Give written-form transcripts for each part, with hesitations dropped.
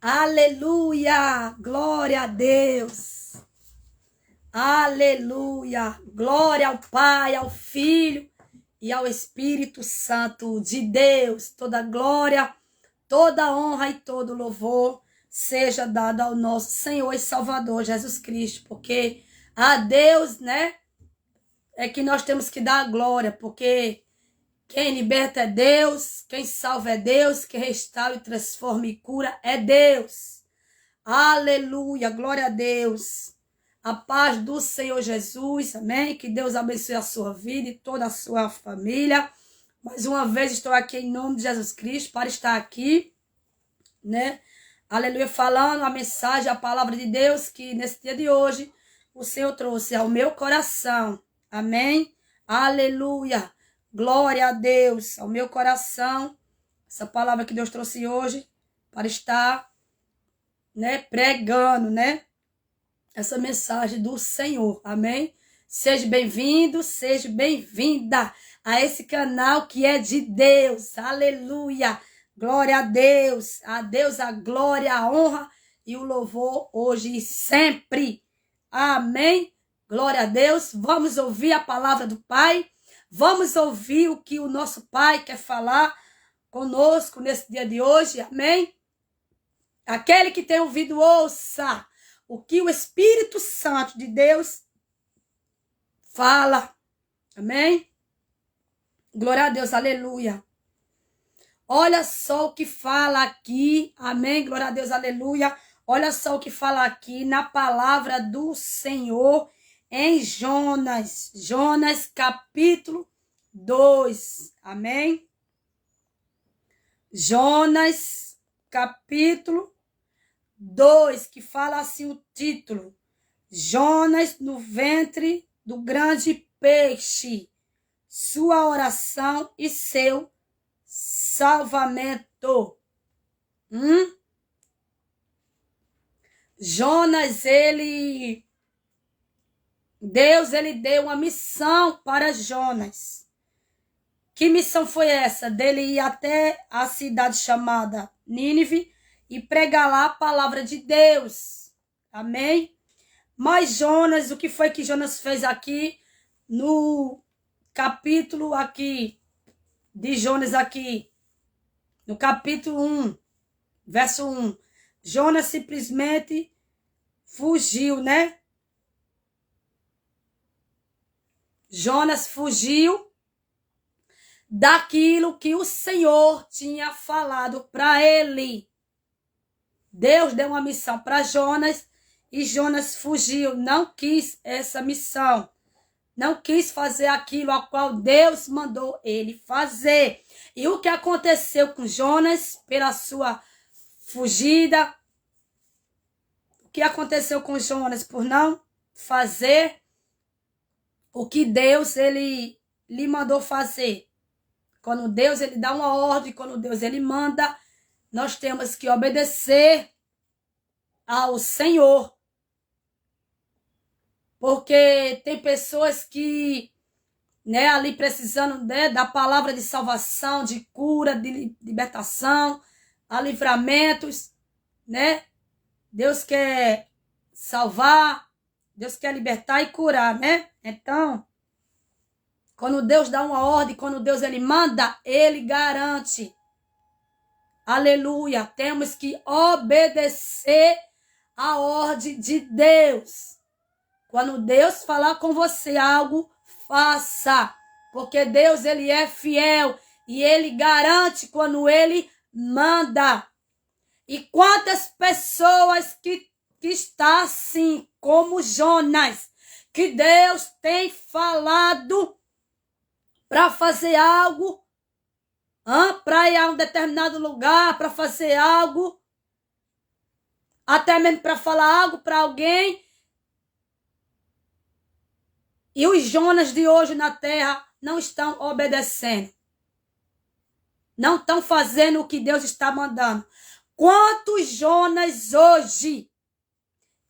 Aleluia! Glória a Deus! Aleluia! Glória ao Pai, ao Filho e ao Espírito Santo de Deus. Toda glória, toda honra e todo louvor seja dado ao nosso Senhor e Salvador Jesus Cristo, porque a Deus, né, é que nós temos que dar a glória, porque quem liberta é Deus, quem salva é Deus, quem restaura e transforma e cura é Deus. Aleluia, glória a Deus. A paz do Senhor Jesus, amém? Que Deus abençoe a sua vida e toda a sua família. Mais uma vez estou aqui em nome de Jesus Cristo para estar aqui, né? Aleluia, falando a mensagem, a palavra de Deus que nesse dia de hoje o Senhor trouxe ao meu coração, amém? Aleluia. Glória a Deus, ao meu coração, essa palavra que Deus trouxe hoje para estar, né, pregando, né, essa mensagem do Senhor, amém? Seja bem-vindo, seja bem-vinda a esse canal que é de Deus, aleluia, glória a Deus a glória, a honra e o louvor hoje e sempre, amém? Glória a Deus, vamos ouvir a palavra do Pai. Vamos ouvir o que o nosso Pai quer falar conosco nesse dia de hoje, amém? Aquele que tem ouvido, ouça o que o Espírito Santo de Deus fala, amém? Glória a Deus, aleluia. Olha só o que fala aqui, amém? Glória a Deus, aleluia. Olha só o que fala aqui na palavra do Senhor em Jonas. Jonas, capítulo 2. Amém? Jonas, capítulo 2, que fala assim o título. Jonas no ventre do grande peixe. Sua oração e seu salvamento. Jonas, Deus, ele deu uma missão para Jonas. Que missão foi essa? Dele ir até a cidade chamada Nínive e pregar lá a palavra de Deus. Amém? Mas Jonas, o que foi que Jonas fez aqui no capítulo aqui de Jonas aqui? No capítulo 1, verso 1. Jonas simplesmente fugiu, né? Jonas fugiu daquilo que o Senhor tinha falado para ele. Deus deu uma missão para Jonas e Jonas fugiu, não quis essa missão. Não quis fazer aquilo a qual Deus mandou ele fazer. E o que aconteceu com Jonas pela sua fugida? O que aconteceu com Jonas por não fazer o que Deus ele lhe mandou fazer? Quando Deus ele dá uma ordem, quando Deus ele manda, nós temos que obedecer ao Senhor. Porque tem pessoas que, né, ali precisando, né, da palavra de salvação, de cura, de libertação, a livramentos, né? Deus quer salvar, Deus quer libertar e curar, né? Então, quando Deus dá uma ordem, quando Deus ele manda, ele garante. Aleluia. Temos que obedecer a ordem de Deus. Quando Deus falar com você algo, faça. Porque Deus ele é fiel e ele garante quando ele manda. E quantas pessoas que está assim, como Jonas, que Deus tem falado para fazer algo, para ir a um determinado lugar, para fazer algo, até mesmo para falar algo para alguém. E os Jonas de hoje na terra não estão obedecendo. Não estão fazendo o que Deus está mandando. Quantos Jonas hoje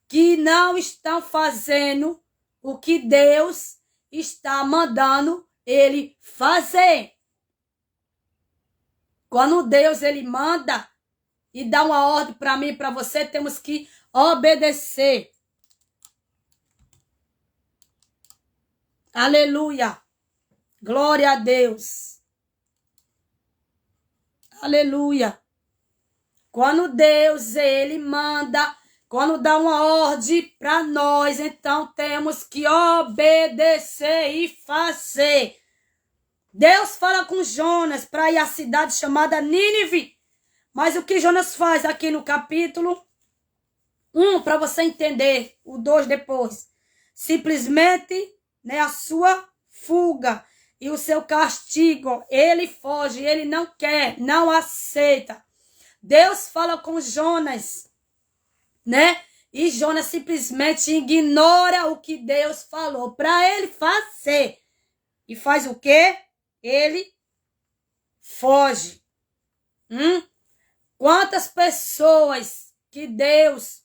que não estão fazendo o que Deus está mandando ele fazer? Quando Deus ele manda, e dá uma ordem para mim e para você, temos que obedecer. Aleluia. Glória a Deus. Aleluia. Quando Deus, ele manda, quando dá uma ordem para nós, então temos que obedecer e fazer. Deus fala com Jonas para ir à cidade chamada Nínive. Mas o que Jonas faz aqui no capítulo 1, para você entender, o 2 depois. Simplesmente, né, a sua fuga e o seu castigo. Ele foge, ele não quer, não aceita. Deus fala com Jonas, né? E Jonas simplesmente ignora o que Deus falou para ele fazer. E faz o quê? Ele foge. Quantas pessoas que Deus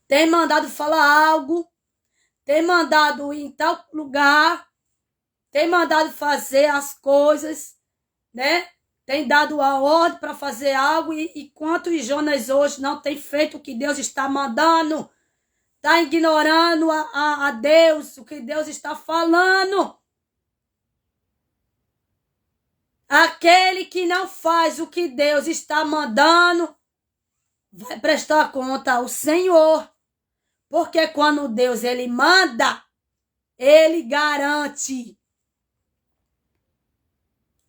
tem mandado falar algo, tem mandado ir em tal lugar, tem mandado fazer as coisas, né? Tem dado a ordem para fazer algo e quantos Jonas hoje não tem feito o que Deus está mandando? Está ignorando a Deus, o que Deus está falando. Aquele que não faz o que Deus está mandando, vai prestar conta ao Senhor. Porque quando Deus ele manda, ele garante.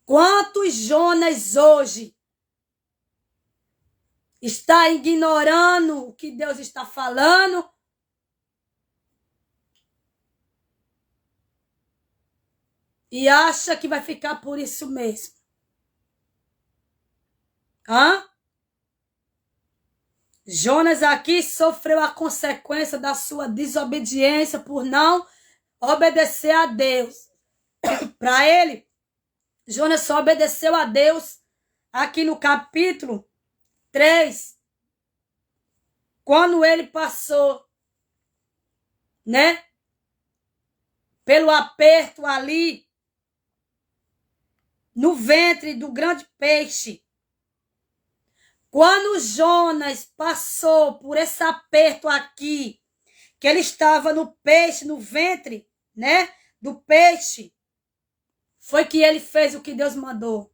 Quantos Jonas hoje está ignorando o que Deus está falando? E acha que vai ficar por isso mesmo. Jonas aqui sofreu a consequência da sua desobediência por não obedecer a Deus. Para ele, Jonas só obedeceu a Deus aqui no capítulo 3, quando ele passou, né, pelo aperto ali, no ventre do grande peixe. Quando Jonas passou por esse aperto aqui, que ele estava no peixe, no ventre, né, do peixe, foi que ele fez o que Deus mandou.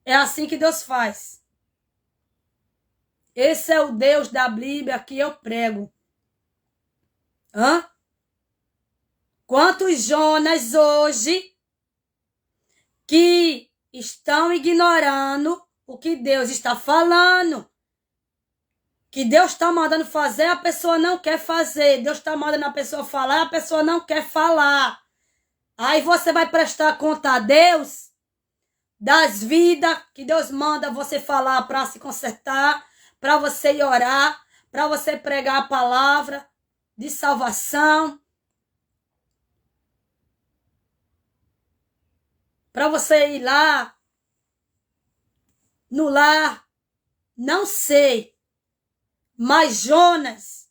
É assim que Deus faz. Esse é o Deus da Bíblia que eu prego. Quantos Jonas hoje que estão ignorando o que Deus está falando, que Deus está mandando fazer, a pessoa não quer fazer. Deus está mandando a pessoa falar, a pessoa não quer falar. Aí você vai prestar conta a Deus das vidas que Deus manda você falar para se consertar, para você ir orar, para você pregar a palavra de salvação, para você ir lá no lar. Não sei, mas Jonas,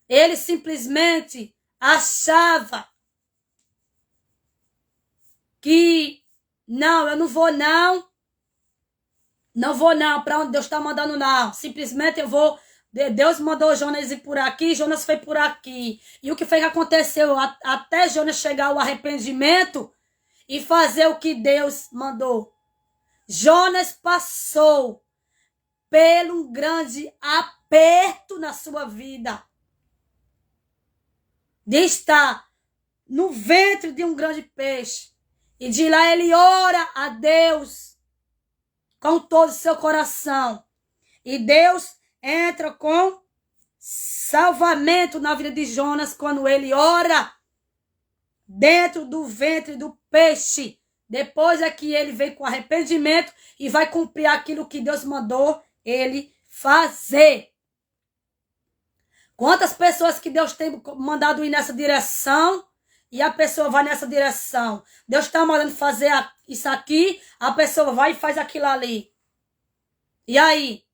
ele simplesmente achava que não, eu não vou não, para onde Deus está mandando não, simplesmente eu vou, Deus mandou Jonas ir por aqui, Jonas foi por aqui, e o que foi que aconteceu? Até Jonas chegar ao arrependimento e fazer o que Deus mandou, Jonas passou pelo um grande aperto na sua vida, de estar no ventre de um grande peixe, e de lá ele ora a Deus com todo o seu coração. E Deus entra com salvamento na vida de Jonas quando ele ora dentro do ventre do peixe. Depois é que ele vem com arrependimento e vai cumprir aquilo que Deus mandou ele fazer. Quantas pessoas que Deus tem mandado ir nessa direção e a pessoa vai nessa direção. Deus está mandando fazer isso aqui, a pessoa vai e faz aquilo ali. E aí?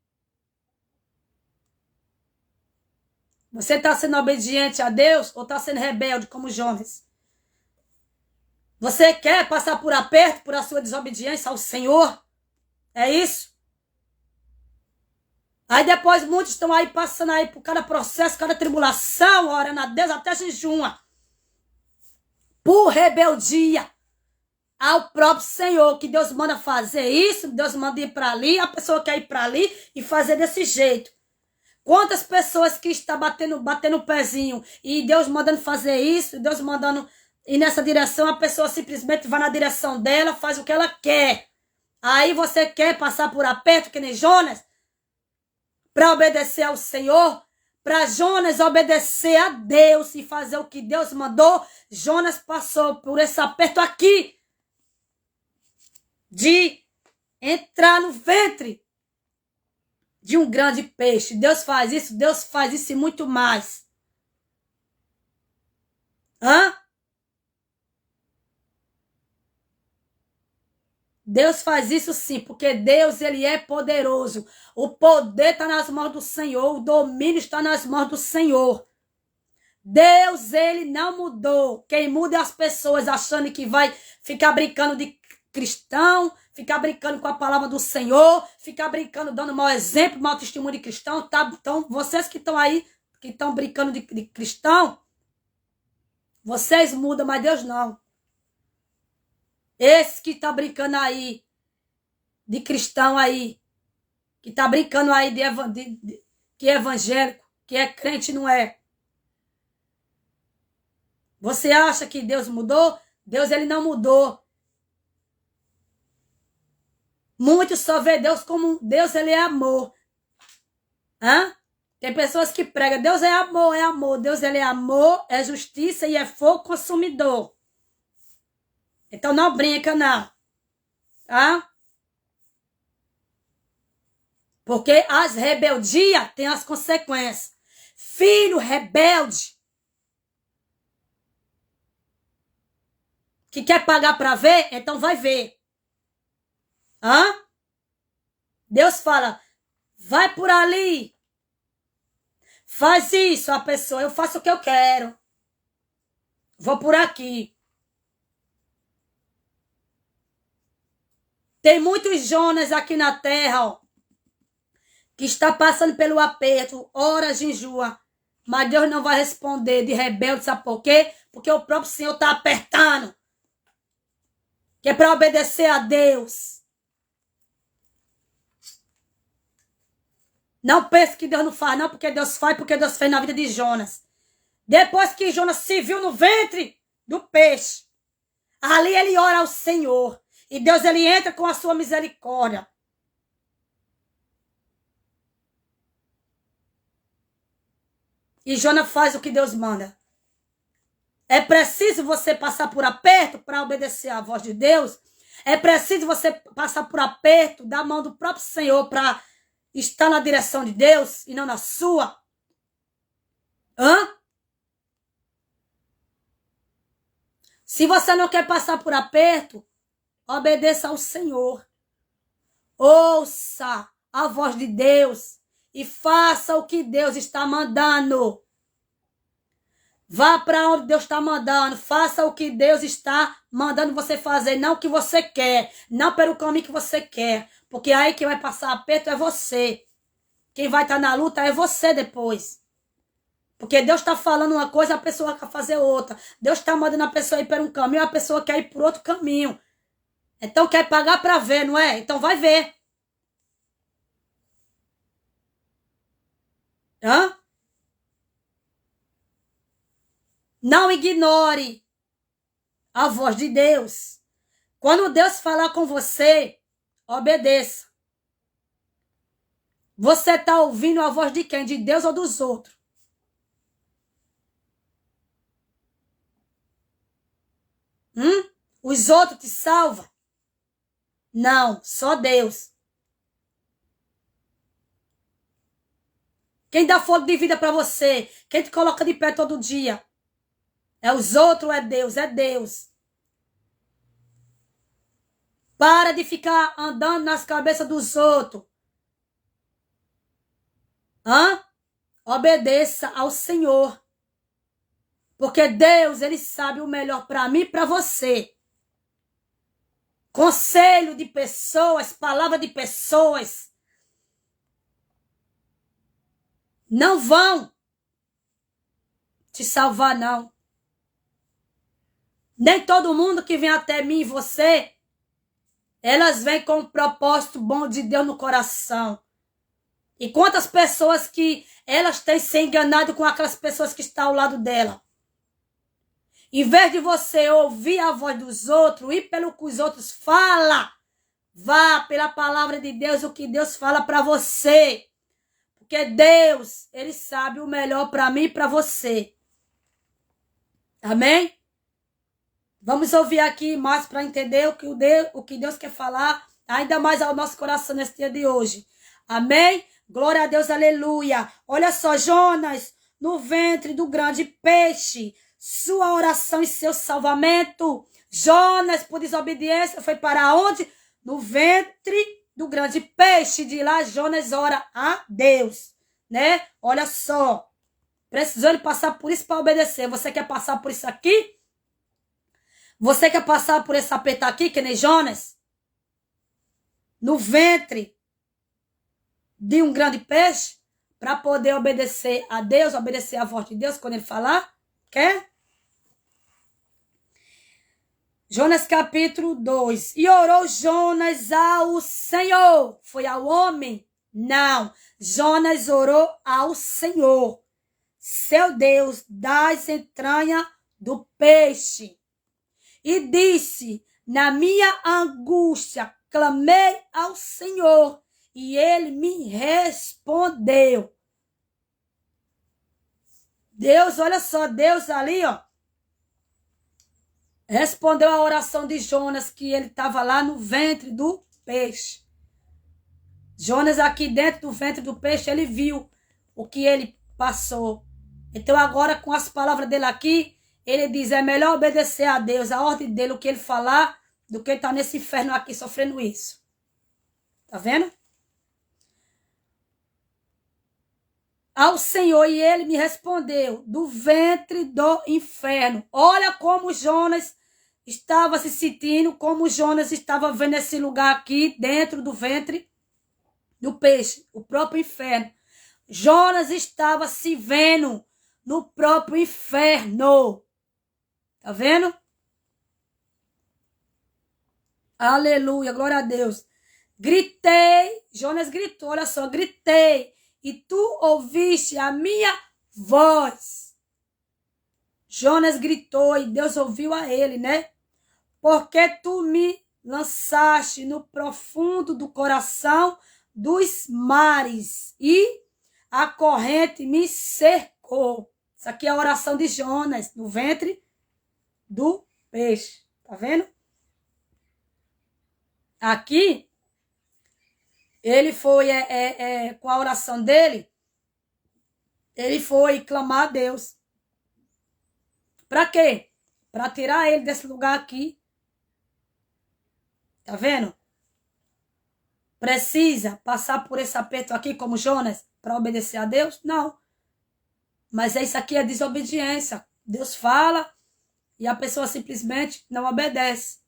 Você está sendo obediente a Deus ou está sendo rebelde como Jonas? Você quer passar por aperto por a sua desobediência ao Senhor? É isso? Aí depois muitos estão aí passando aí por cada processo, cada tribulação, orando a Deus, até jejum. Por rebeldia ao próprio Senhor, que Deus manda fazer isso, Deus manda ir para ali, a pessoa quer ir para ali e fazer desse jeito. Quantas pessoas que estão batendo o pezinho e Deus mandando fazer isso, Deus mandando ir nessa direção, a pessoa simplesmente vai na direção dela, faz o que ela quer. Aí você quer passar por aperto, que nem Jonas, para obedecer ao Senhor, para Jonas obedecer a Deus e fazer o que Deus mandou. Jonas passou por esse aperto aqui, de entrar no ventre de um grande peixe. Deus faz isso e muito mais. Hã? Deus faz isso sim, porque Deus, ele é poderoso. O poder está nas mãos do Senhor, o domínio está nas mãos do Senhor. Deus, ele não mudou. Quem muda é as pessoas achando que vai ficar brincando de cristão, ficar brincando com a palavra do Senhor, ficar brincando, dando mau exemplo, mau testemunho de cristão. Tá? Então, vocês que estão aí, que estão brincando de cristão, vocês mudam, mas Deus não. Esse que tá brincando aí, de cristão aí, que tá brincando aí que é evangélico, que é crente, não é. Você acha que Deus mudou? Deus, ele não mudou. Muitos só vê Deus como Deus, ele é amor. Hã? Tem pessoas que pregam, Deus é amor, é amor. Deus, ele é amor, é justiça e é fogo consumidor. Então não brinca, não. Tá? Porque as rebeldias têm as consequências. Filho rebelde, que quer pagar para ver, então vai ver. Hã? Deus fala, vai por ali. Faz isso, a pessoa, eu faço o que eu quero. Vou por aqui. Tem muitos Jonas aqui na terra, ó, que está passando pelo aperto, ora jejua, mas Deus não vai responder de rebelde, sabe por quê? Porque o próprio Senhor está apertando, que é para obedecer a Deus. Não pense que Deus não faz, não, porque Deus faz, porque Deus fez na vida de Jonas. Depois que Jonas se viu no ventre do peixe, ali ele ora ao Senhor. E Deus, ele entra com a sua misericórdia. E Jonas faz o que Deus manda. É preciso você passar por aperto para obedecer à voz de Deus. É preciso você passar por aperto da mão do próprio Senhor para estar na direção de Deus e não na sua. Hã? Se você não quer passar por aperto, obedeça ao Senhor. Ouça a voz de Deus e faça o que Deus está mandando. Vá para onde Deus está mandando. Faça o que Deus está mandando você fazer. Não o que você quer. Não pelo caminho que você quer. Porque aí quem vai passar aperto é você. Quem vai estar na luta é você depois. Porque Deus está falando uma coisa, a pessoa quer fazer outra. Deus está mandando a pessoa ir por um caminho, a pessoa quer ir por outro caminho. Então quer pagar para ver, não é? Então vai ver. Hã? Não ignore a voz de Deus. Quando Deus falar com você, obedeça. Você está ouvindo a voz de quem? De Deus ou dos outros? Os outros te salvam? Não, só Deus. Quem dá fôlego de vida para você? Quem te coloca de pé todo dia? É os outros, é Deus, é Deus. Para de ficar andando nas cabeças dos outros. Hã? Obedeça ao Senhor. Porque Deus, ele sabe o melhor para mim e para você. conselho de pessoas, palavra de pessoas, não vão te salvar, não. Nem todo mundo que vem até mim e você, elas vêm com um propósito bom de Deus no coração. E quantas pessoas que elas têm se enganado com aquelas pessoas que estão ao lado dela. Em vez de você ouvir a voz dos outros, ir pelo que os outros falam, vá pela palavra de Deus, o que Deus fala para você. Porque Deus, Ele sabe o melhor para mim e para você. Amém? Vamos ouvir aqui mais para entender o que Deus quer falar, ainda mais ao nosso coração nesse dia de hoje. Amém? Glória a Deus, aleluia. Olha só, Jonas, no ventre do grande peixe, sua oração e seu salvamento. Jonas, por desobediência, foi para onde? No ventre do grande peixe. De lá, Jonas ora a Deus, né? Olha só, precisou ele passar por isso para obedecer. Você quer passar por isso aqui? Você quer passar por esse aperto aqui, que nem Jonas? No ventre de um grande peixe? Para poder obedecer a Deus, obedecer a voz de Deus quando ele falar? Quer? Jonas capítulo 2. E orou Jonas ao Senhor. Foi ao homem? Não. Jonas orou ao Senhor, seu Deus, das entranhas do peixe. E disse, na minha angústia, clamei ao Senhor, e ele me respondeu. Deus, olha só, Deus ali, ó, respondeu a oração de Jonas, que ele estava lá no ventre do peixe. Jonas aqui dentro do ventre do peixe, ele viu o que ele passou. Então agora, com as palavras dele aqui, ele diz, é melhor obedecer a Deus, a ordem dele, o que ele falar, do que estar nesse inferno aqui sofrendo isso. Tá vendo? Ao Senhor, e ele me respondeu, do ventre do inferno. Olha como Jonas estava se sentindo, como Jonas estava vendo esse lugar aqui, dentro do ventre do peixe, o próprio inferno. Jonas estava se vendo no próprio inferno. Tá vendo? Aleluia, glória a Deus. Gritei, Jonas gritou, olha só, gritei, e tu ouviste a minha voz. Jonas gritou e Deus ouviu a ele, né? Porque tu me lançaste no profundo do coração dos mares e a corrente me cercou. Isso aqui é a oração de Jonas, no ventre do peixe. Tá vendo? Aqui, ele foi, com a oração dele, ele foi clamar a Deus. Para quê? Para tirar ele desse lugar aqui. Tá vendo? Precisa passar por esse aperto aqui como Jonas para obedecer a Deus? Não. Mas isso aqui é desobediência. Deus fala e a pessoa simplesmente não obedece.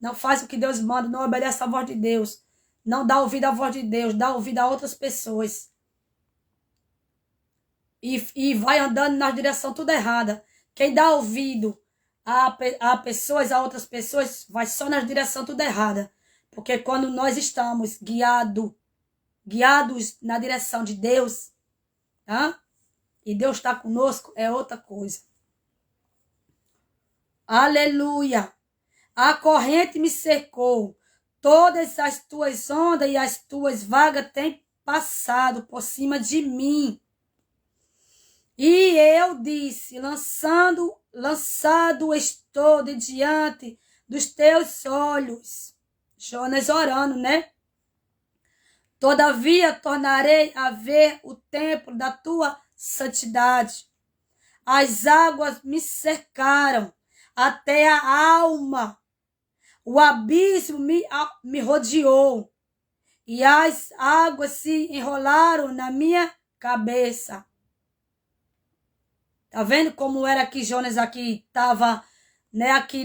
Não faz o que Deus manda, não obedece a voz de Deus. Não dá ouvido à voz de Deus, dá ouvido a outras pessoas. E vai andando na direção tudo errada. Quem dá ouvido a pessoas, a outras pessoas, vai só na direção tudo errada. Porque quando nós estamos guiados na direção de Deus, tá? E Deus está conosco, é outra coisa. Aleluia! A corrente me cercou. Todas as tuas ondas e as tuas vagas têm passado por cima de mim. E eu disse, lançado estou de diante dos teus olhos. Jonas orando, né? Todavia tornarei a ver o templo da tua santidade. As águas me cercaram até a alma. O abismo me rodeou. E as águas se enrolaram na minha cabeça. Tá vendo como era que Jonas aqui estava, né, aqui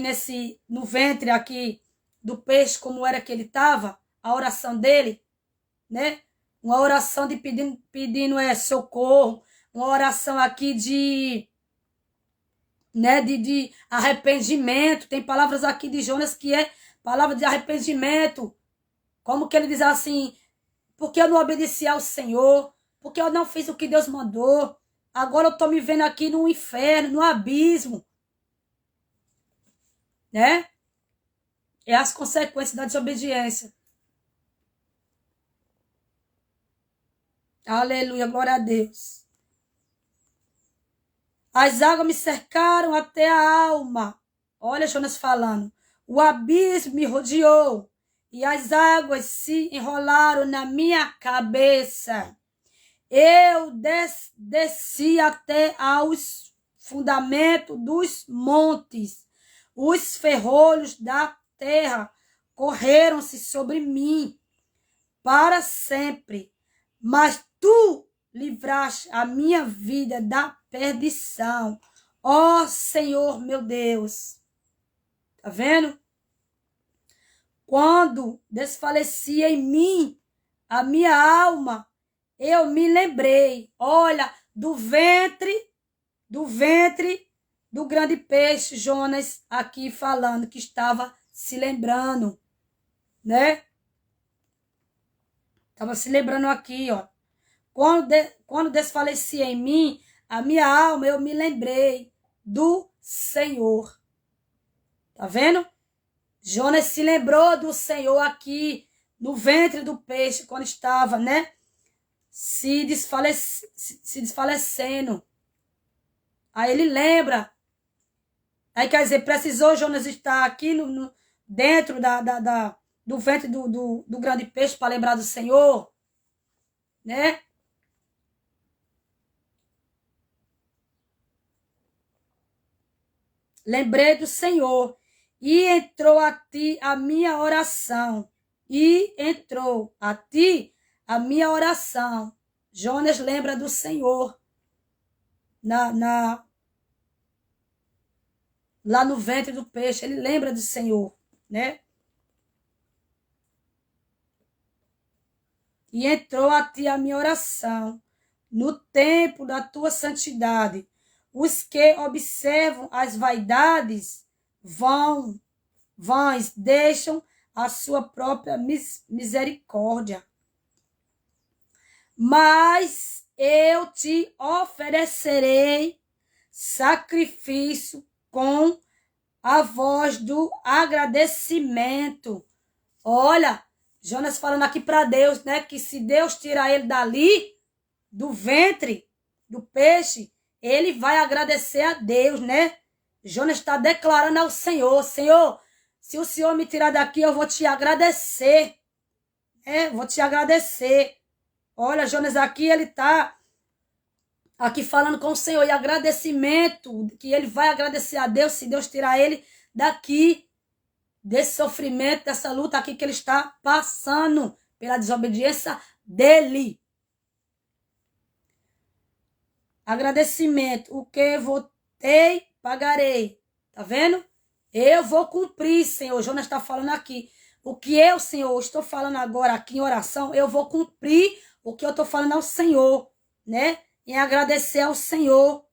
no ventre aqui do peixe, como era que ele estava, a oração dele, né? Uma oração de pedindo socorro, uma oração aqui né, de arrependimento. Tem palavras aqui de Jonas que é palavra de arrependimento. Como que ele diz assim, porque eu não obedeci ao Senhor, porque eu não fiz o que Deus mandou. Agora eu estou me vendo aqui no inferno, no abismo. Né? É as consequências da desobediência. Aleluia, glória a Deus. As águas me cercaram até a alma. Olha Jonas falando. O abismo me rodeou e as águas se enrolaram na minha cabeça. Eu desci até aos fundamentos dos montes. Os ferrolhos da terra correram-se sobre mim para sempre. Mas tu livraste a minha vida da perdição. Ó Senhor, meu Deus. Tá vendo? Quando desfalecia em mim a minha alma, eu me lembrei, olha, do ventre do grande peixe, Jonas aqui falando que estava se lembrando, né? Estava se lembrando aqui, ó. Quando desfalecia em mim a minha alma, eu me lembrei do Senhor. Tá vendo? Jonas se lembrou do Senhor aqui no ventre do peixe, quando estava, né? Se desfalecendo. Aí ele lembra. Aí quer dizer, precisou Jonas estar aqui dentro do ventre do grande peixe para lembrar do Senhor, né? Lembrei do Senhor e entrou a ti a minha oração. E entrou a ti a minha oração. Jonas lembra do Senhor lá no ventre do peixe. Ele lembra do Senhor, né? E entrou a ti a minha oração no tempo da tua santidade. Os que observam as vaidades vãs deixam a sua própria misericórdia. Mas eu te oferecerei sacrifício com a voz do agradecimento. Olha, Jonas falando aqui para Deus, né? Que se Deus tirar ele dali, do ventre do peixe, ele vai agradecer a Deus, né? Jonas está declarando ao Senhor, Senhor, se o Senhor me tirar daqui, eu vou te agradecer. Vou te agradecer. Olha, Jonas aqui, ele está aqui falando com o Senhor e agradecimento, que ele vai agradecer a Deus se Deus tirar ele daqui, desse sofrimento, dessa luta aqui que ele está passando pela desobediência dele. Agradecimento. O que votei, pagarei. Tá vendo? Eu vou cumprir, Senhor. Jonas está falando aqui. O que eu, Senhor, estou falando agora aqui em oração, eu vou cumprir o que eu estou falando ao Senhor, né? Em agradecer ao Senhor,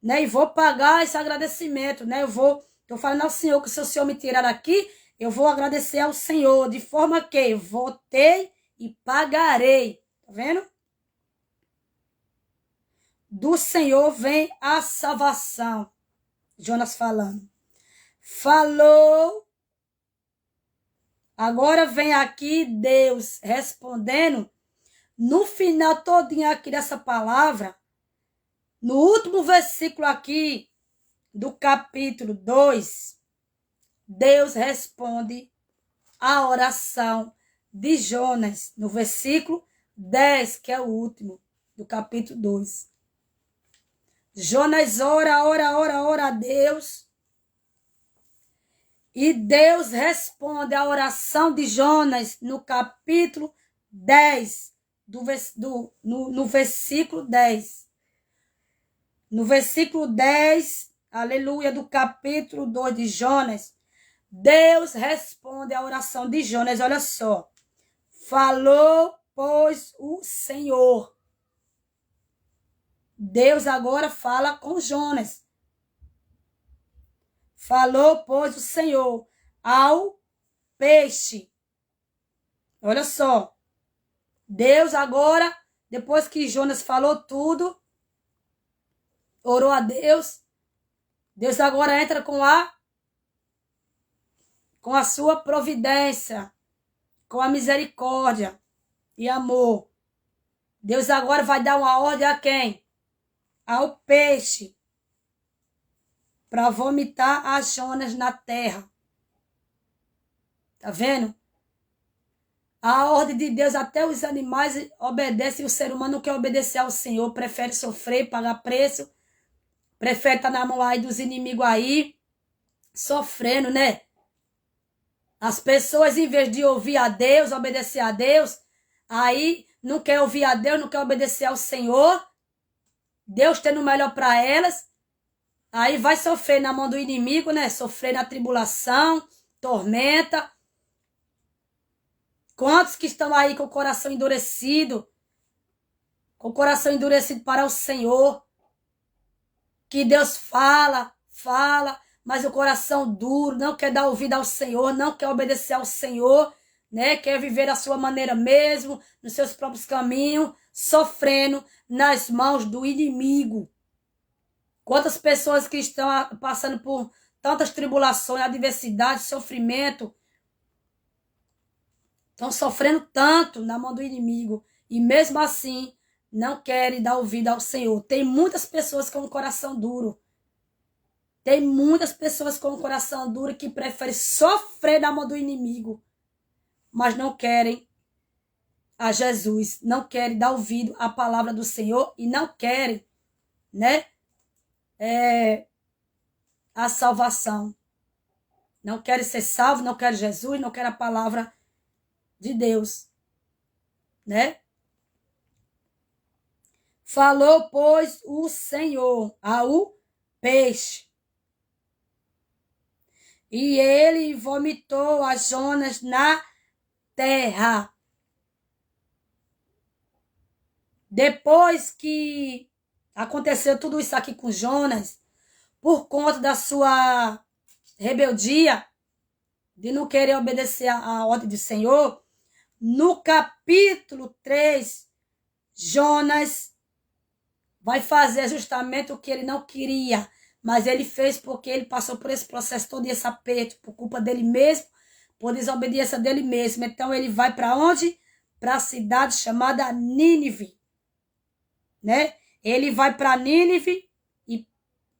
né? E vou pagar esse agradecimento, né? Estou falando ao Senhor que se o Senhor me tirar daqui, eu vou agradecer ao Senhor, de forma que votei e pagarei. Tá vendo? Do Senhor vem a salvação. Jonas falando. Falou. Agora vem aqui Deus respondendo. No final todinho aqui dessa palavra, no último versículo aqui do capítulo 2, Deus responde a oração de Jonas, no versículo 10, que é o último do capítulo 2. Jonas ora a Deus. E Deus responde a oração de Jonas no capítulo 10, no versículo 10. No versículo 10, aleluia, do capítulo 2 de Jonas, Deus responde à oração de Jonas, olha só. Falou, pois, o Senhor. Deus agora fala com Jonas. Falou, pois, o Senhor ao peixe. Olha só. Deus agora, depois que Jonas falou tudo, orou a Deus, Deus agora entra com a sua providência, com a misericórdia e amor. Deus agora vai dar uma ordem a quem? Ao peixe, para vomitar a Jonas na terra. Tá vendo? A ordem de Deus, até os animais obedecem, e o ser humano não quer obedecer ao Senhor, prefere sofrer, pagar preço, prefere estar na mão aí dos inimigos aí, sofrendo, né? As pessoas, em vez de ouvir a Deus, obedecer a Deus, aí não quer ouvir a Deus, não quer obedecer ao Senhor, Deus tendo o melhor para elas, aí vai sofrer na mão do inimigo, né? Sofrer na tribulação, tormenta. Quantos que estão aí com o coração endurecido? Com o coração endurecido para o Senhor. Que Deus fala, mas o coração duro, não quer dar ouvido ao Senhor, não quer obedecer ao Senhor, né? Quer viver a sua maneira mesmo, nos seus próprios caminhos, sofrendo nas mãos do inimigo. Quantas pessoas que estão passando por tantas tribulações, adversidade, sofrimento, estão sofrendo tanto na mão do inimigo e mesmo assim não querem dar ouvido ao Senhor. Tem muitas pessoas com o coração duro. Tem muitas pessoas com o coração duro que preferem sofrer na mão do inimigo, mas não querem a Jesus, não querem dar ouvido à palavra do Senhor e não querem, né, a salvação. Não querem ser salvos, não querem Jesus, não querem a palavra de Deus, né? Falou, pois, o Senhor ao peixe, e ele vomitou a Jonas na terra. Depois que aconteceu tudo isso aqui com Jonas, por conta da sua rebeldia, de não querer obedecer a ordem do Senhor, no capítulo 3, Jonas vai fazer justamente o que ele não queria, mas ele fez porque ele passou por esse processo todo e esse aperto, por culpa dele mesmo, por desobediência dele mesmo. Então ele vai para onde? Para a cidade chamada Nínive, né? Ele vai para Nínive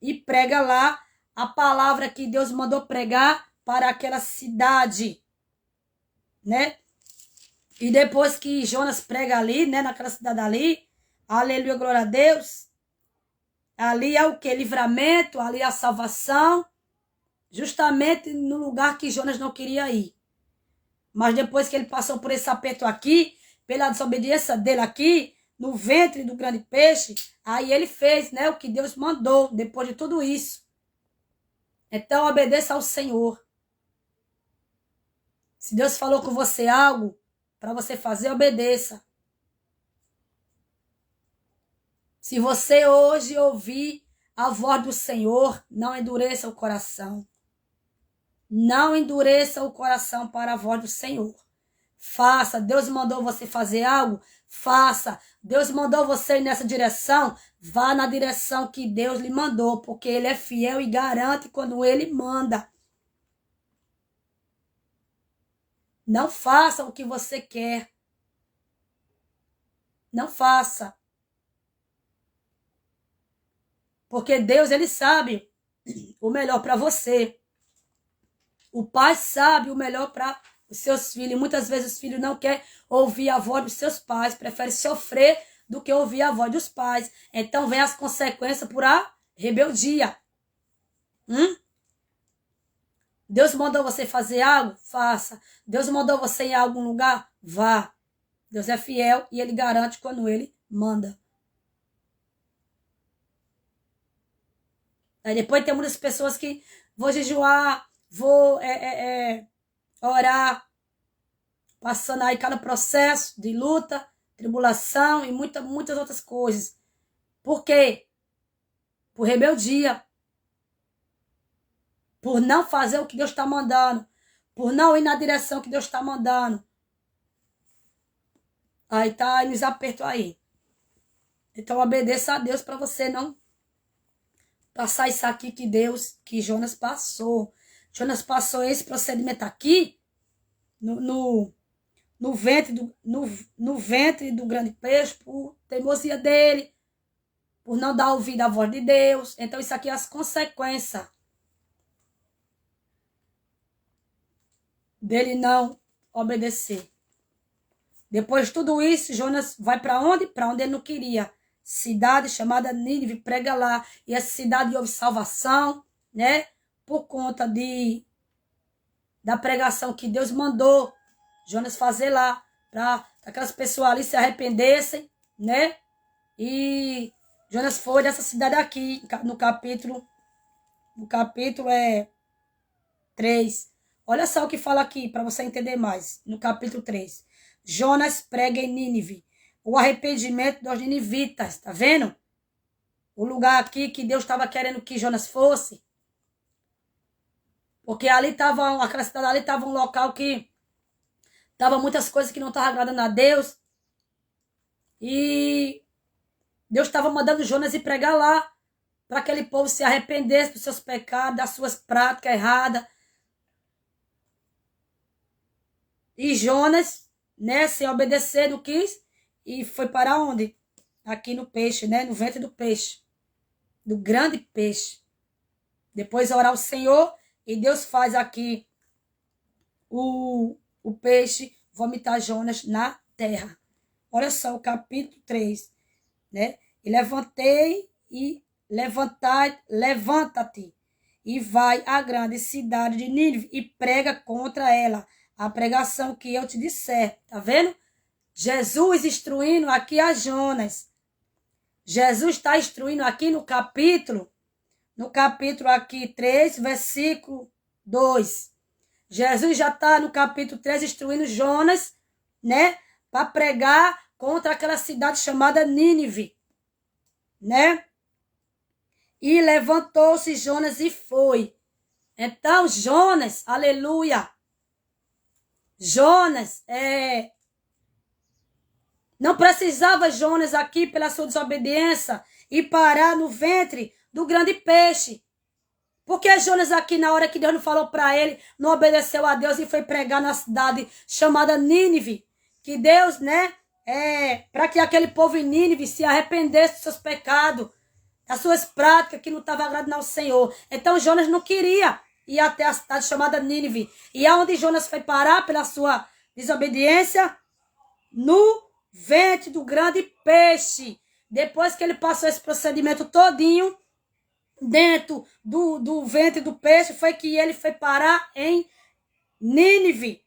e prega lá a palavra que Deus mandou pregar para aquela cidade, né? E depois que Jonas prega ali, né, naquela cidade ali, aleluia, glória a Deus, ali é o que? Livramento, ali é a salvação, justamente no lugar que Jonas não queria ir. Mas depois que ele passou por esse aperto aqui, pela desobediência dele aqui, no ventre do grande peixe, aí ele fez, né, o que Deus mandou, depois de tudo isso. Então obedeça ao Senhor. Se Deus falou com você algo para você fazer, obedeça. Se você hoje ouvir a voz do Senhor, não endureça o coração. Não endureça o coração para a voz do Senhor. Faça. Deus mandou você fazer algo? Faça. Deus mandou você ir nessa direção? Vá na direção que Deus lhe mandou, porque Ele é fiel e garante quando Ele manda. Não faça o que você quer. Não faça. Porque Deus, Ele sabe o melhor para você. O pai sabe o melhor para os seus filhos. Muitas vezes os filhos não querem ouvir a voz dos seus pais, preferem sofrer do que ouvir a voz dos pais. Então vem as consequências por a rebeldia. Deus mandou você fazer algo? Faça. Deus mandou você ir a algum lugar? Vá. Deus é fiel e Ele garante quando Ele manda. Aí depois tem muitas pessoas que vão jejuar vou orar, passando aí cada processo de luta, tribulação e muitas outras coisas. Por quê? Por rebeldia. Por não fazer o que Deus está mandando. Por não ir na direção que Deus está mandando. Aí tá nos apertos aí. Então obedeça a Deus para você não passar isso aqui que Jonas passou. Jonas passou esse procedimento aqui no ventre do grande peixe, por teimosia dele, por não dar ouvido à voz de Deus. Então isso aqui é as consequências dele não obedecer. Depois de tudo isso, Jonas vai para onde? Para onde ele não queria. Cidade chamada Nínive, prega lá. E essa cidade houve salvação, né? Por conta da pregação que Deus mandou Jonas fazer lá. Para aquelas pessoas ali se arrependessem, né? E Jonas foi dessa cidade aqui, no capítulo 3. Olha só o que fala aqui, para você entender mais. No capítulo 3. Jonas prega em Nínive. O arrependimento dos ninivitas, tá vendo? O lugar aqui que Deus estava querendo que Jonas fosse. Porque ali estava, aquela cidade ali estava um local que estava muitas coisas que não estavam agradando a Deus. E Deus estava mandando Jonas ir pregar lá, para aquele povo se arrependesse dos seus pecados, das suas práticas erradas. E Jonas, né, sem obedecer, não quis. E foi para onde? Aqui no peixe, né? No ventre do peixe. Do grande peixe. Depois orar ao Senhor. E Deus faz aqui o peixe vomitar Jonas na terra. Olha só o capítulo 3. Né? E levanta-te. E vai à grande cidade de Nínive. E prega contra ela. A pregação que eu te disser. Tá vendo? Jesus instruindo aqui a Jonas. Jesus está instruindo aqui no capítulo aqui 3, versículo 2. Jesus já está no capítulo 3 instruindo Jonas, né? Para pregar contra aquela cidade chamada Nínive, né? E levantou-se Jonas e foi. Então, Jonas, aleluia. Jonas não precisava Jonas aqui, pela sua desobediência, e parar no ventre do grande peixe. Porque Jonas aqui, na hora que Deus não falou para ele, não obedeceu a Deus e foi pregar na cidade chamada Nínive. Que Deus, né, para que aquele povo em Nínive se arrependesse dos seus pecados, das suas práticas que não estavam agradando ao Senhor. Então Jonas não queria ir até a cidade chamada Nínive. E aonde Jonas foi parar pela sua desobediência? No ventre do grande peixe. Depois que ele passou esse procedimento todinho dentro do ventre do peixe, foi que ele foi parar em Nínive.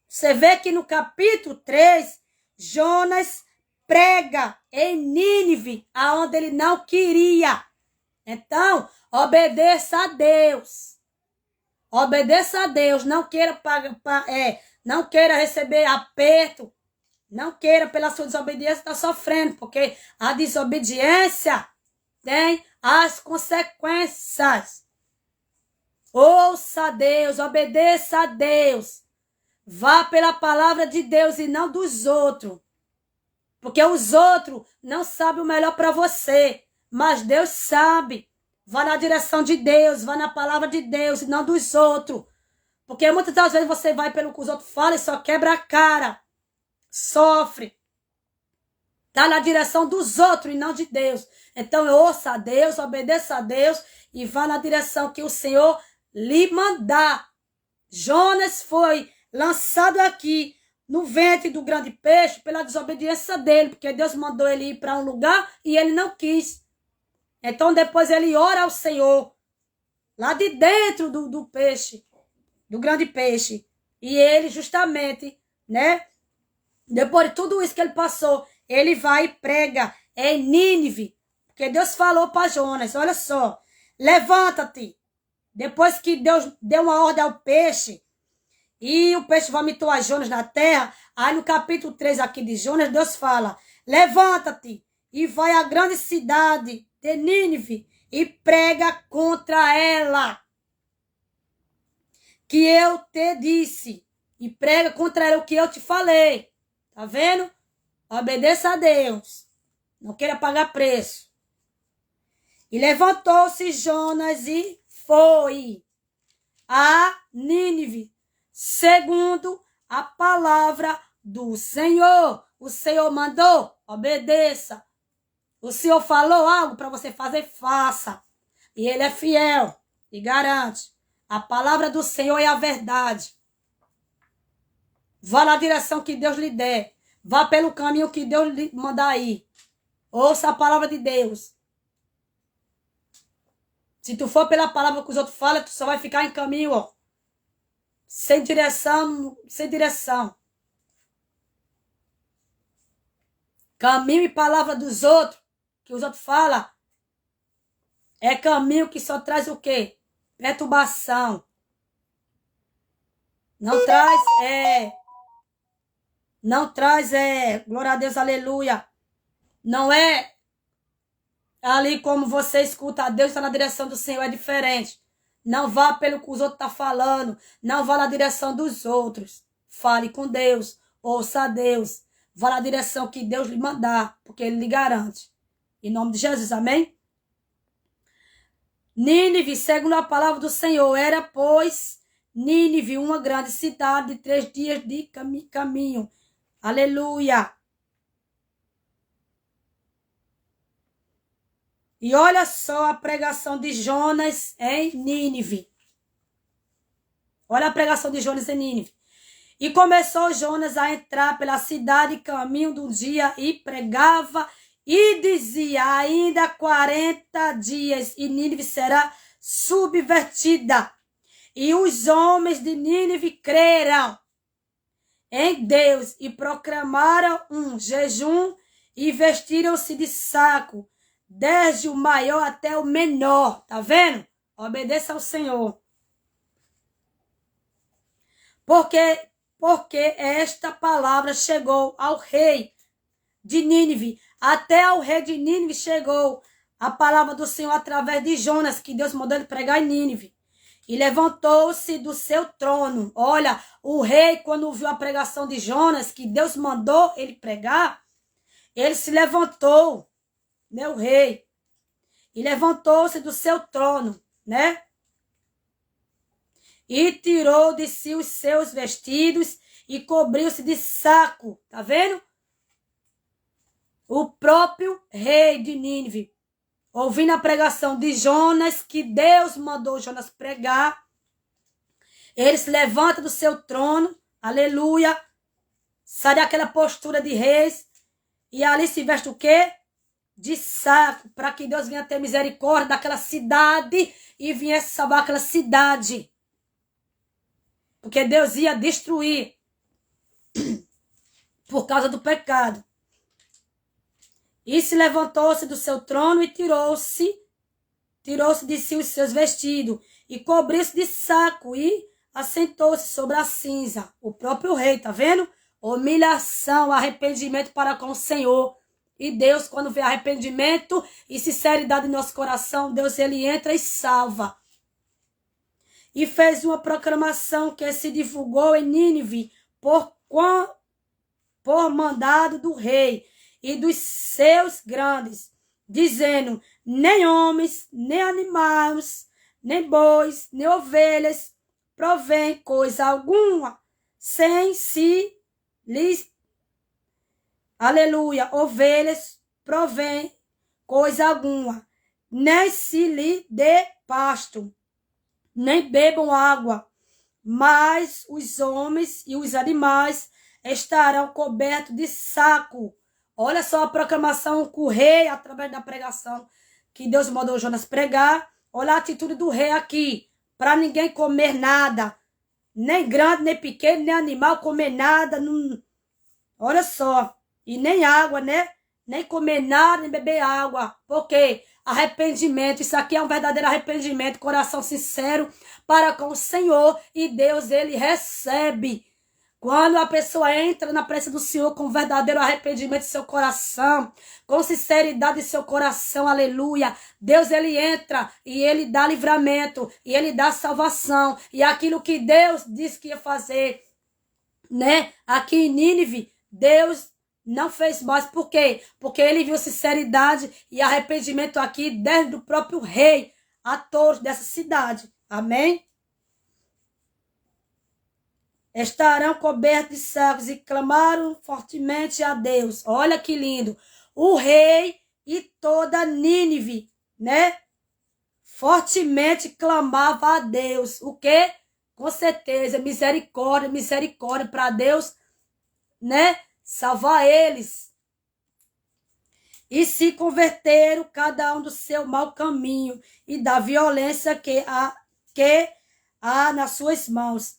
Você vê que no capítulo 3, Jonas prega em Nínive, aonde ele não queria. Então, obedeça a Deus. Obedeça a Deus. Não queira não queira receber aperto. Não queira, pela sua desobediência, estar sofrendo, porque a desobediência tem as consequências. Ouça a Deus, obedeça a Deus. Vá pela palavra de Deus e não dos outros. Porque os outros não sabem o melhor para você, mas Deus sabe. Vá na direção de Deus, vá na palavra de Deus e não dos outros. Porque muitas das vezes você vai pelo que os outros falam e só quebra a cara. Sofre. Está na direção dos outros e não de Deus. Então ouça a Deus, obedeça a Deus e vá na direção que o Senhor lhe mandar. Jonas foi lançado aqui no ventre do grande peixe pela desobediência dele, porque Deus mandou ele ir para um lugar e ele não quis. Então depois ele ora ao Senhor, lá de dentro do peixe, do grande peixe. E ele justamente, né? Depois de tudo isso que ele passou, ele vai e prega em Nínive. Porque Deus falou para Jonas, olha só, levanta-te Depois que Deus deu uma ordem ao peixe, e o peixe vomitou a Jonas na terra, aí no capítulo 3 aqui de Jonas, Deus fala, levanta-te e vai à grande cidade de Nínive e prega contra ela, que eu te disse, e prega contra ela o que eu te falei. Tá vendo? Obedeça a Deus. Não queira pagar preço. E levantou-se Jonas e foi a Nínive, segundo a palavra do Senhor. O Senhor mandou, obedeça. O Senhor falou algo para você fazer, faça. E Ele é fiel e garante. A palavra do Senhor é a verdade. Vá na direção que Deus lhe der. Vá pelo caminho que Deus lhe mandar ir. Ouça a palavra de Deus. Se tu for pela palavra que os outros falam, tu só vai ficar em caminho, ó. Sem direção, sem direção. Caminho e palavra dos outros, que os outros falam, é caminho que só traz o quê? Perturbação. Não traz, glória a Deus, aleluia. Não é ali como você escuta a Deus, está na direção do Senhor, é diferente. Não vá pelo que os outros estão falando, não vá na direção dos outros. Fale com Deus, ouça a Deus. Vá na direção que Deus lhe mandar, porque Ele lhe garante. Em nome de Jesus, amém? Nínive, segundo a palavra do Senhor, era, pois, Nínive, uma grande cidade de 3 dias de caminho. Aleluia! E olha só a pregação de Jonas em Nínive. Olha a pregação de Jonas em Nínive. E começou Jonas a entrar pela cidade, caminho do dia, e pregava e dizia, ainda 40 dias, e Nínive será subvertida. E os homens de Nínive creram em Deus e proclamaram um jejum e vestiram-se de saco, desde o maior até o menor. Tá vendo? Obedeça ao Senhor. Porque esta palavra chegou ao rei de Nínive. Até ao rei de Nínive chegou a palavra do Senhor através de Jonas, que Deus mandou ele pregar em Nínive. E levantou-se do seu trono. Olha, o rei, quando viu a pregação de Jonas, que Deus mandou ele pregar, ele se levantou, né, o rei. E levantou-se do seu trono, né? E tirou de si os seus vestidos e cobriu-se de saco. Tá vendo? O próprio rei de Nínive, ouvindo a pregação de Jonas, que Deus mandou Jonas pregar, ele se levanta do seu trono, aleluia, sai daquela postura de reis, e ali se veste o quê? De saco, para que Deus venha ter misericórdia daquela cidade e viesse salvar aquela cidade. Porque Deus ia destruir por causa do pecado. E se levantou-se do seu trono e tirou-se de si os seus vestidos e cobriu-se de saco e assentou-se sobre a cinza. O próprio rei, tá vendo? Humilhação, arrependimento para com o Senhor. E Deus, quando vê arrependimento e sinceridade em nosso coração, Deus, ele entra e salva. E fez uma proclamação que se divulgou em Nínive por mandado do rei e dos seus grandes, dizendo, nem homens, nem animais, nem bois, nem ovelhas, provém coisa alguma, sem se lhes, aleluia, ovelhas, provém coisa alguma, nem se lhe dê pasto, nem bebam água, mas os homens e os animais estarão cobertos de saco. Olha só a proclamação que o rei, através da pregação que Deus mandou Jonas pregar. Olha a atitude do rei aqui. Para ninguém comer nada. Nem grande, nem pequeno, nem animal comer nada. Não... Olha só. E nem água, né? Nem comer nada, nem beber água. Por quê? arrependimento. Isso aqui é um verdadeiro arrependimento, coração sincero para com o Senhor. E Deus, ele recebe. Quando a pessoa entra na presença do Senhor com verdadeiro arrependimento de seu coração, com sinceridade de seu coração, aleluia, Deus, ele entra e ele dá livramento, e ele dá salvação, e aquilo que Deus disse que ia fazer, né? Aqui em Nínive, Deus não fez mais. Por quê? Porque ele viu sinceridade e arrependimento aqui desde o próprio rei, ator dessa cidade. Amém? Estarão cobertos de sacos e clamaram fortemente a Deus. Olha que lindo. O rei e toda Nínive, né? Fortemente clamava a Deus. O quê? Com certeza, misericórdia, misericórdia para Deus, né? Salvar eles. E se converteram cada um do seu mau caminho e da violência que há nas suas mãos.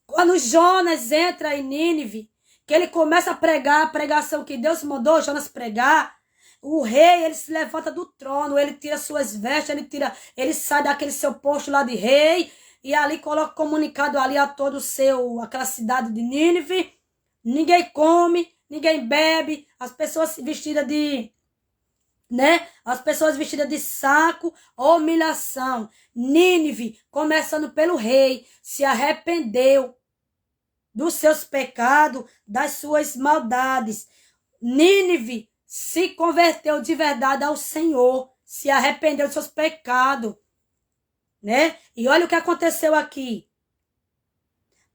Quando Jonas entra em Nínive, que ele começa a pregar a pregação que Deus mandou Jonas pregar, o rei, ele se levanta do trono, ele tira suas vestes, ele sai daquele seu posto lá de rei, e ali coloca comunicado ali a todo aquela cidade de Nínive. Ninguém come, ninguém bebe, as pessoas vestidas de, né? As pessoas vestidas de saco, humilhação. Nínive, começando pelo rei, se arrependeu dos seus pecados, das suas maldades. Nínive se converteu de verdade ao Senhor, se arrependeu dos seus pecados, né? E olha o que aconteceu aqui.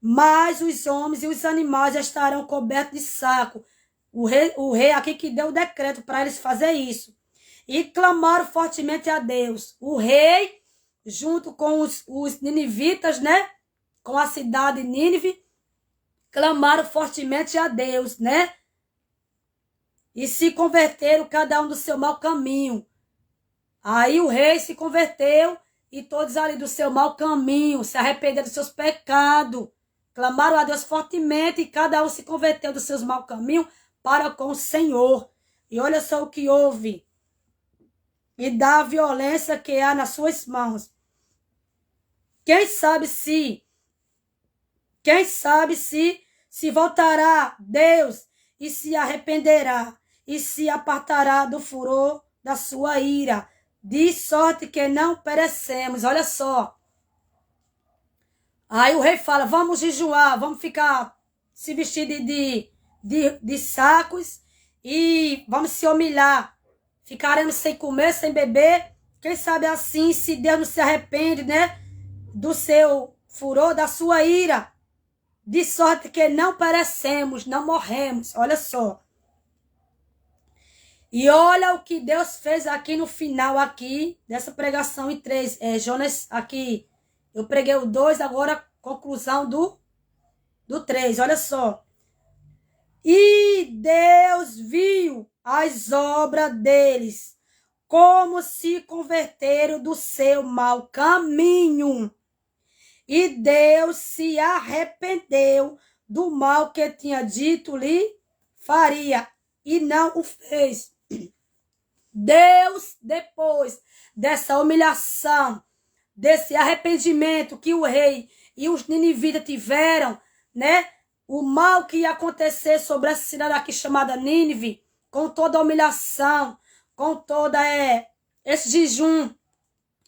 Mas os homens e os animais estarão cobertos de saco. O rei aqui que deu o decreto para eles fazer isso. E clamaram fortemente a Deus. O rei, junto com os ninivitas, né? Com a cidade de Nínive, clamaram fortemente a Deus, né? E se converteram cada um do seu mau caminho. Aí o rei se converteu e todos ali do seu mau caminho se arrependeram dos seus pecados. Clamaram a Deus fortemente e cada um se converteu dos seus maus caminhos para com o Senhor. E olha só o que houve. E da violência que há nas suas mãos. Quem sabe se voltará Deus e se arrependerá e se apartará do furor da sua ira, de sorte que não perecemos. Olha só. Aí o rei fala, vamos jejuar, vamos ficar se vestir de sacos e vamos se humilhar. Ficaremos sem comer, sem beber. Quem sabe assim, se Deus não se arrepende, né? Do seu furor, da sua ira. De sorte que não perecemos, não morremos. Olha só. E olha o que Deus fez aqui no final aqui, dessa pregação em 3. Jonas aqui, eu preguei o 2, agora conclusão do 3. Olha só. E Deus viu as obras deles, como se converteram do seu mau caminho. E Deus se arrependeu do mal que tinha dito lhe faria, e não o fez. Deus, depois dessa humilhação, desse arrependimento que o rei e os ninivitas tiveram, né? O mal que ia acontecer sobre essa cidade aqui chamada Nínive, com toda a humilhação, com toda esse jejum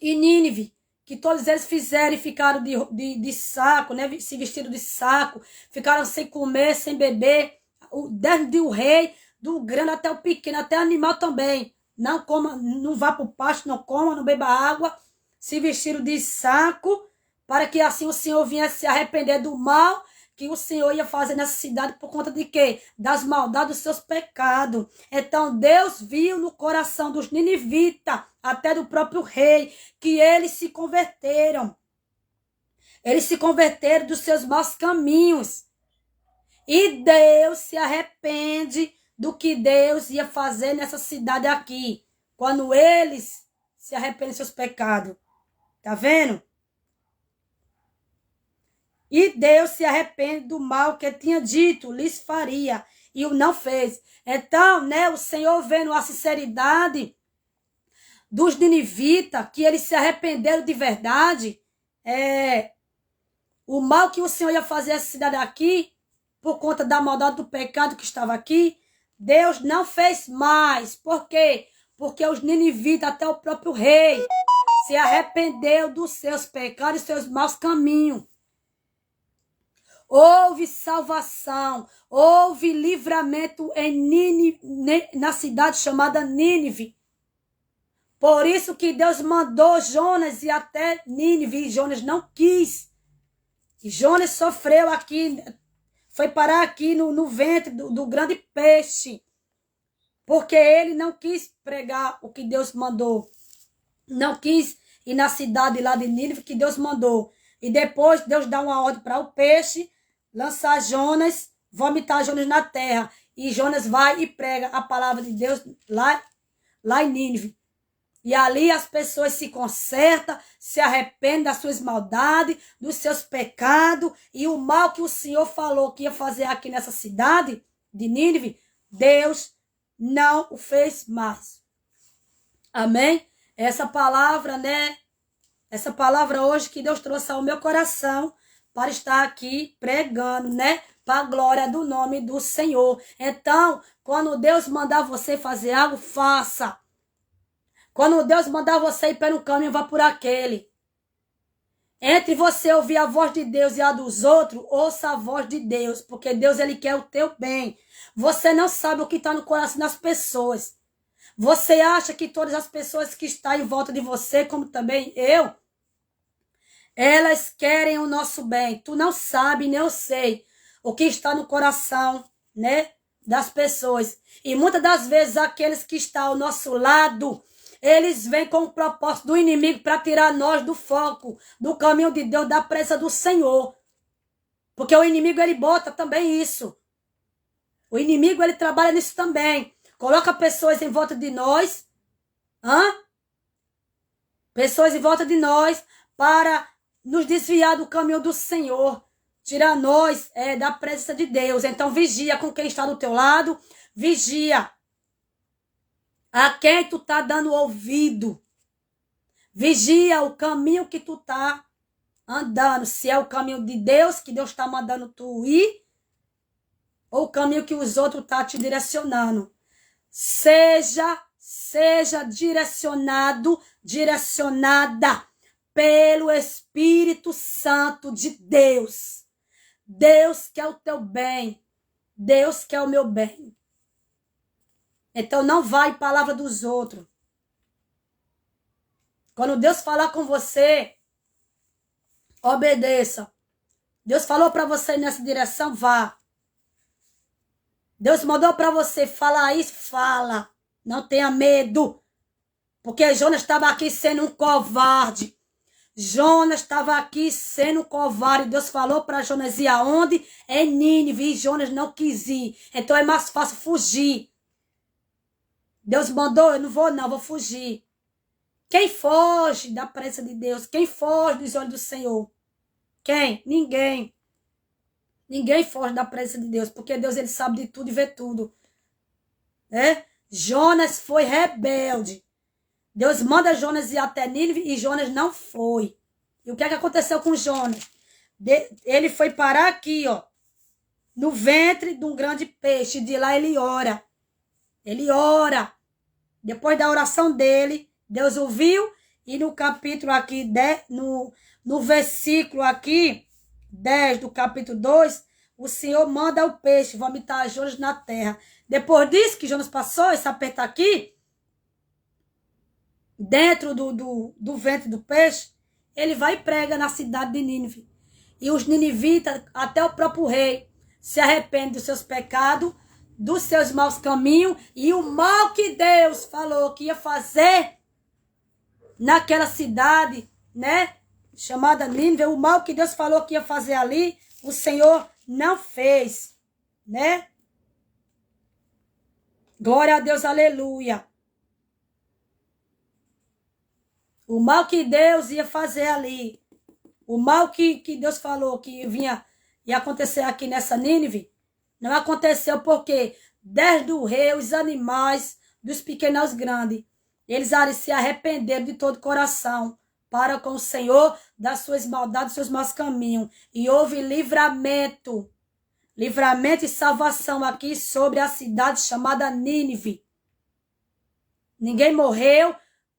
e Nínive, que todos eles fizeram e ficaram de saco, né? Se vestiram de saco, ficaram sem comer, sem beber, desde o rei, do grande até o pequeno, até animal também. Não coma, não vá para o pasto, não coma, não beba água, se vestiram de saco, para que assim o Senhor viesse se arrepender do mal que o Senhor ia fazer nessa cidade por conta de quê? Das maldades dos seus pecados. Então Deus viu no coração dos ninivitas, até do próprio rei, que eles se converteram. Eles se converteram dos seus maus caminhos. E Deus se arrepende do que Deus ia fazer nessa cidade aqui, quando eles se arrependem dos seus pecados. Tá vendo? E Deus se arrepende do mal que tinha dito, lhes faria, e o não fez. Então, né, o Senhor vendo a sinceridade dos ninivitas, que eles se arrependeram de verdade, o mal que o Senhor ia fazer a essa cidade aqui, por conta da maldade do pecado que estava aqui, Deus não fez mais. Por quê? Porque os ninivitas, até o próprio rei, se arrependeu dos seus pecados e seus maus caminhos. Houve salvação, houve livramento em Nínive, na cidade chamada Nínive. Por isso que Deus mandou Jonas ir até Nínive, e Jonas não quis. E Jonas sofreu aqui, foi parar aqui no ventre do grande peixe, porque ele não quis pregar o que Deus mandou. Não quis ir na cidade lá de Nínive que Deus mandou. E depois Deus dá uma ordem para o peixe lançar Jonas, vomitar Jonas na terra. E Jonas vai e prega a palavra de Deus lá em Nínive. E ali as pessoas se consertam, se arrependem das suas maldades, dos seus pecados. E o mal que o Senhor falou que ia fazer aqui nessa cidade de Nínive, Deus não o fez mais. Amém? Essa palavra, né? Essa palavra hoje que Deus trouxe ao meu coração para estar aqui pregando, né? Para a glória do nome do Senhor. Então, quando Deus mandar você fazer algo, faça. Quando Deus mandar você ir pelo caminho, vá por aquele. Entre você ouvir a voz de Deus e a dos outros, ouça a voz de Deus, porque Deus, ele quer o teu bem. Você não sabe o que está no coração das pessoas. Você acha que todas as pessoas que estão em volta de você, como também eu, elas querem o nosso bem. Tu não sabe, nem eu sei, o que está no coração, né, das pessoas. E muitas das vezes aqueles que estão ao nosso lado, eles vêm com o propósito do inimigo para tirar nós do foco, do caminho de Deus, da presença do Senhor. Porque o inimigo, ele bota também isso. O inimigo, ele trabalha nisso também. Coloca pessoas em volta de nós. Pessoas em volta de nós para nos desviar do caminho do Senhor. Tirar nós da presença de Deus. Então vigia com quem está do teu lado. Vigia a quem tu tá dando ouvido. Vigia o caminho que tu tá andando. Se é o caminho de Deus, que Deus está mandando tu ir, ou o caminho que os outros tá te direcionando. Seja direcionado, direcionada pelo Espírito Santo de Deus. Deus quer o teu bem. Deus quer o meu bem. Então não vai palavra dos outros. Quando Deus falar com você, obedeça. Deus falou para você ir nessa direção, vá. Deus mandou para você falar isso, fala. Não tenha medo. Porque Jonas estava aqui sendo um covarde. Jonas estava aqui sendo um covarde. Deus falou para Jonas ir aonde? Em Nínive. E Jonas não quis ir. Então é mais fácil fugir. Deus mandou, eu não vou não, vou fugir. Quem foge da presença de Deus? Quem foge dos olhos do Senhor? Quem? Ninguém. Ninguém foge da presença de Deus, porque Deus, ele sabe de tudo e vê tudo. Jonas foi rebelde. Deus manda Jonas ir até Nínive e Jonas não foi. E o que é que aconteceu com Jonas? Ele foi parar aqui, ó, no ventre de um grande peixe. De lá ele ora. Ele ora. Depois da oração dele, Deus ouviu. E no capítulo aqui, no versículo aqui, 10 do capítulo 2, o Senhor manda o peixe vomitar Jonas na terra. Depois disso que Jonas passou, esse aperto aqui, dentro do ventre do peixe, ele vai e prega na cidade de Nínive. E os ninivitas, até o próprio rei, se arrepende dos seus pecados, dos seus maus caminhos, e o mal que Deus falou que ia fazer naquela cidade, né, chamada Nínive, o mal que Deus falou que ia fazer ali, o Senhor não fez, né? Glória a Deus, aleluia. O mal que Deus ia fazer ali, o mal que Deus falou que ia acontecer aqui nessa Nínive, não aconteceu porque desde o rei, os animais, dos pequenos aos grandes, eles se arrependeram de todo o coração para com o Senhor das suas maldades, dos seus maus caminhos. E houve livramento e salvação aqui sobre a cidade chamada Nínive. Ninguém morreu,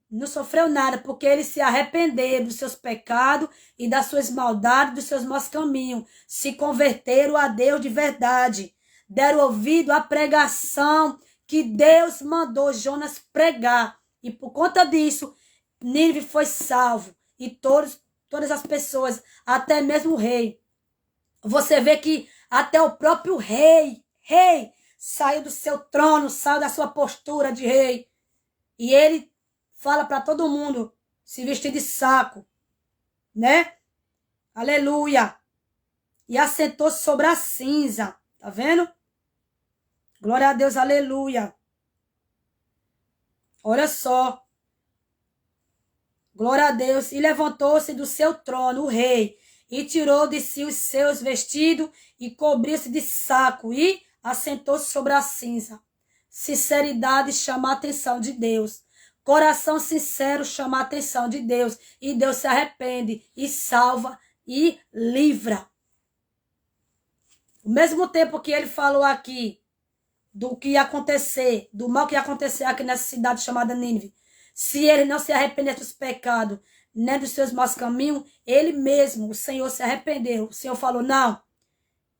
não sofreu nada, porque eles se arrependeram dos seus pecados e das suas maldades, dos seus maus caminhos. Se converteram a Deus de verdade. Deram ouvido à pregação que Deus mandou Jonas pregar. E por conta disso, Nínive foi salvo. E todas as pessoas, até mesmo o rei. Você vê que até o próprio rei, saiu do seu trono, saiu da sua postura de rei. E ele fala para todo mundo se vestir de saco, né? Aleluia. E assentou-se sobre a cinza. Tá vendo? Glória a Deus, aleluia. Olha só. Glória a Deus. E levantou-se do seu trono o rei e tirou de si os seus vestidos e cobriu-se de saco e assentou-se sobre a cinza. Sinceridade chama a atenção de Deus. Coração sincero chama a atenção de Deus. E Deus se arrepende e salva e livra. Ao mesmo tempo que ele falou aqui do que ia acontecer, do mal que ia acontecer aqui nessa cidade chamada Nínive, se ele não se arrepender dos pecados, nem dos seus maus caminhos, ele mesmo, o Senhor, se arrependeu. O Senhor falou, não,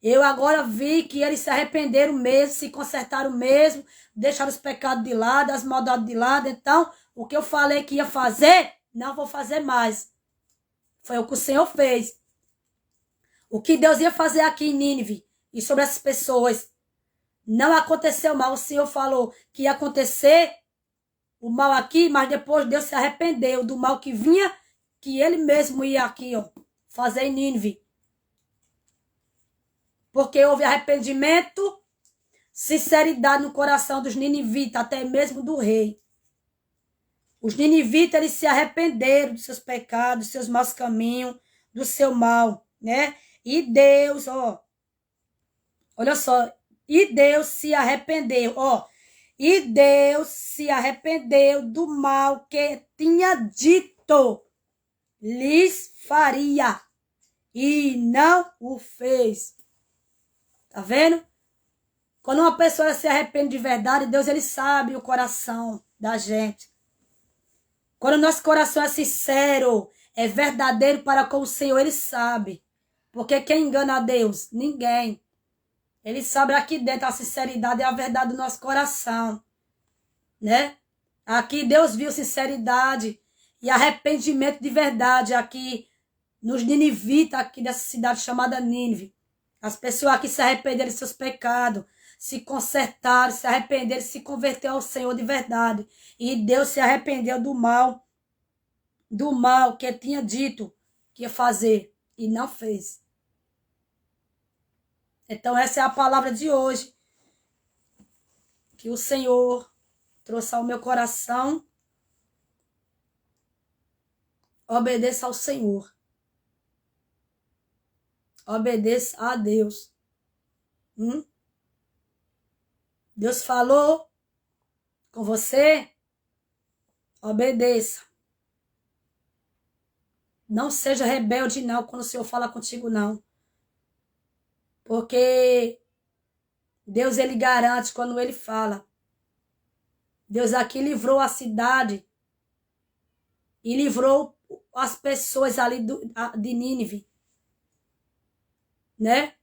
eu agora vi que eles se arrependeram mesmo, se consertaram mesmo, deixaram os pecados de lado, as maldades de lado. Então, o que eu falei que ia fazer, não vou fazer mais. Foi o que o Senhor fez. O que Deus ia fazer aqui em Nínive e sobre essas pessoas, não aconteceu mal. O Senhor falou que ia acontecer o mal aqui, mas depois Deus se arrependeu do mal que vinha, que ele mesmo ia aqui, ó, fazer em Nínive. Porque houve arrependimento, sinceridade no coração dos ninivitas, até mesmo do rei. Os ninivitas, eles se arrependeram dos seus pecados, dos seus maus caminhos, do seu mal, né? E Deus, ó, olha só, e Deus se arrependeu, ó. E Deus se arrependeu do mal que tinha dito, lhes faria, e não o fez. Tá vendo? Quando uma pessoa se arrepende de verdade, Deus, ele sabe o coração da gente. Quando o nosso coração é sincero, é verdadeiro para com o Senhor, ele sabe. Porque quem engana a Deus? Ninguém. Ele sabe aqui dentro a sinceridade e a verdade do nosso coração, né? Aqui Deus viu sinceridade e arrependimento de verdade aqui nos ninivitas aqui dessa cidade chamada Nínive. As pessoas aqui se arrependeram de seus pecados, se consertaram, se arrependeram, se converteram ao Senhor de verdade. E Deus se arrependeu do mal que tinha dito que ia fazer e não fez. Então essa é a palavra de hoje que o Senhor trouxe ao meu coração. Obedeça ao Senhor. Obedeça a Deus. Deus falou com você? Obedeça. Não seja rebelde, não, quando o Senhor fala contigo, não. Porque Deus, ele garante quando ele fala. Deus aqui livrou a cidade e livrou as pessoas ali de Nínive, né?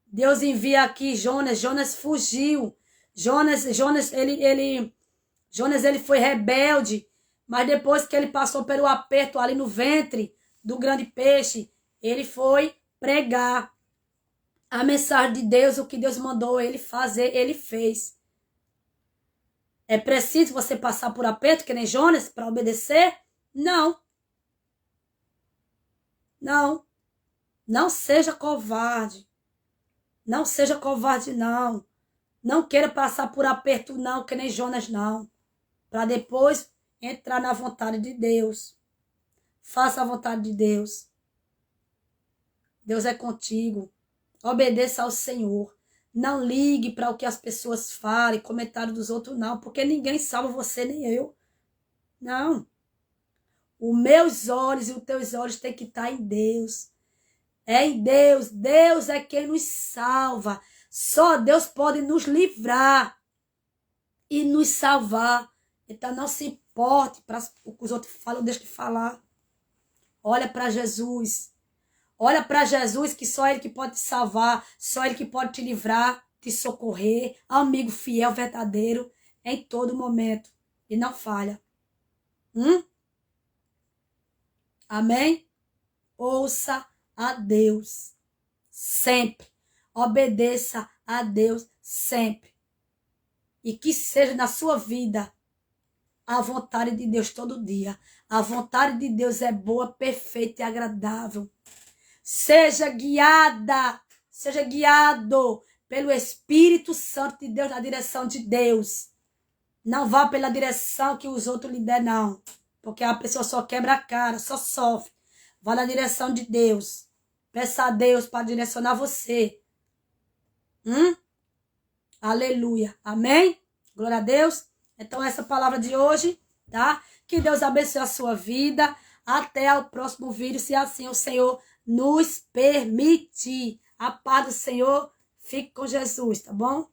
Deus envia aqui Jonas fugiu. Jonas ele foi rebelde, mas depois que ele passou pelo aperto ali no ventre do grande peixe, ele foi pregar a mensagem de Deus, o que Deus mandou ele fazer, ele fez. É preciso você passar por aperto, que nem Jonas, para obedecer? Não. Não. Não seja covarde. Não seja covarde, não. Não queira passar por aperto, não, que nem Jonas, não. Para depois entrar na vontade de Deus. Faça a vontade de Deus. Deus é contigo. Obedeça ao Senhor. Não ligue para o que as pessoas falem, comentário dos outros, não. Porque ninguém salva você, nem eu. Não. Os meus olhos e os teus olhos têm que estar em Deus. É em Deus. Deus é quem nos salva. Só Deus pode nos livrar e nos salvar. Então não se importe para o que os outros falam, deixa de falar. Olha para Jesus. Olha para Jesus, que só Ele que pode te salvar, só Ele que pode te livrar, te socorrer, amigo fiel, verdadeiro, em todo momento. E não falha. Amém? Ouça a Deus sempre. Obedeça a Deus sempre. E que seja na sua vida a vontade de Deus todo dia. A vontade de Deus é boa, perfeita e agradável. Seja guiada, seja guiado pelo Espírito Santo de Deus, na direção de Deus. Não vá pela direção que os outros lhe der, não. Porque a pessoa só quebra a cara, só sofre. Vá na direção de Deus. Peça a Deus para direcionar você. Aleluia. Amém? Glória a Deus. Então, essa palavra de hoje, tá? Que Deus abençoe a sua vida. Até o próximo vídeo, se assim o Senhor nos permitir. A paz do Senhor, fique com Jesus, tá bom?